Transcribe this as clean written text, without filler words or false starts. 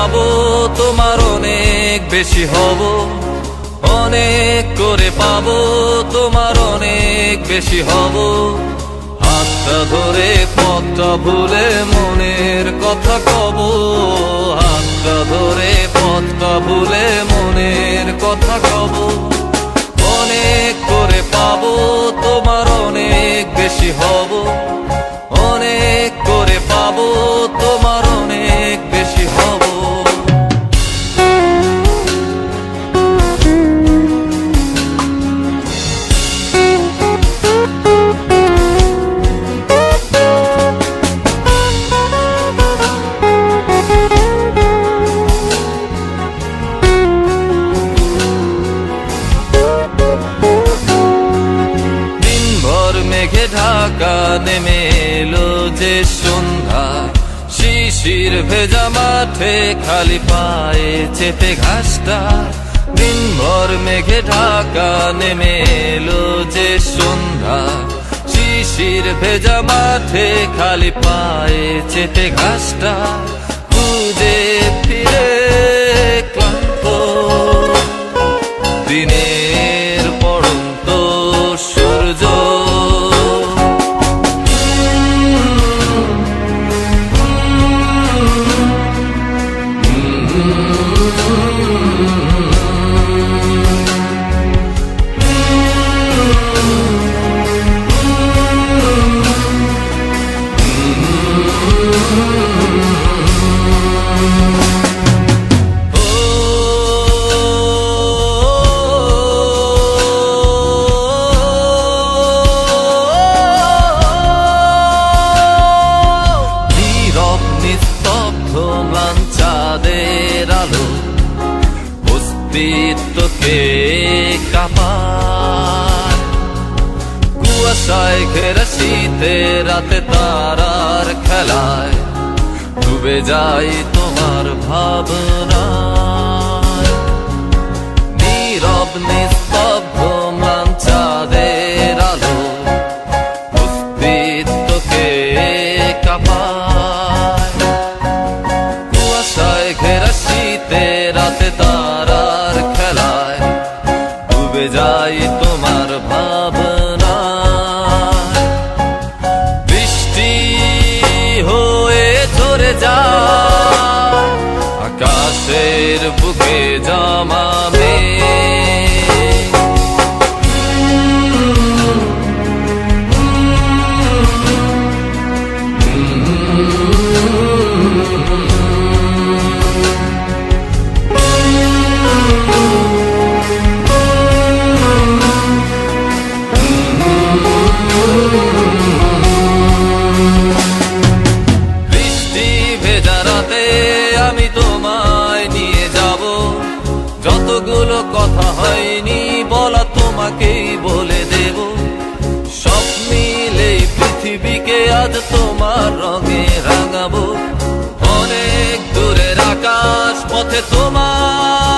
পাবো তোমার অনেক বেশি হব, অনেক করে পাবো তোমার অনেক বেশি হব। হাতটা ধরে পথটা ভুলে মনের কথা কব, হাতটা ধরে পথটা ভুলে মনের কথা কব। অনেক করে পাবো তোমার অনেক বেশি হব, অনেক করে পাবো তোমার অনেক বেশি হব। মেঘে ঢাকা নেমে এলো যে সন্ধ্যা, শিশির ভেজা মাঠে খালি পায়ে চেপে ঘাসটা। দিনভর মেঘে ঢাকা নেমে এলো যে সন্ধ্যা, শিশির ভেজা মাঠে খালি পায়ে চেপে ঘাসটা। খুঁজে ফিরে ক্লান্ত দিনের পড়ন্ত সূর্য, অস্তিত্বকে কাঁপায় কুয়াশায় ঘেরা শীতে রাতে তারার খেলায়, ডুবে যাই তোমার ভাবনায়। নীরব নিস্তব্ধ ম্লান চাঁদের আলো অস্তিত্বকে কাঁপায় কুয়াশায় ঘেরা শীতে রাতে তারার খেলায়, ডুবে যাই তোমার ভাবনায়। বৃষ্টি হয়ে ঝরে যায় আকাশের বুকে জমা মেঘ, বৃষ্টি ভেজা রাতে আমি তোমায় নিয়ে যাব, যতগুলো কথা হয়নি বলা তোমাকেই বলে দেব। সব মিলে পৃথিবীকে আজ তোমার রঙে রাঙাবো, অনেক দূরের আকাশ পথে তোমার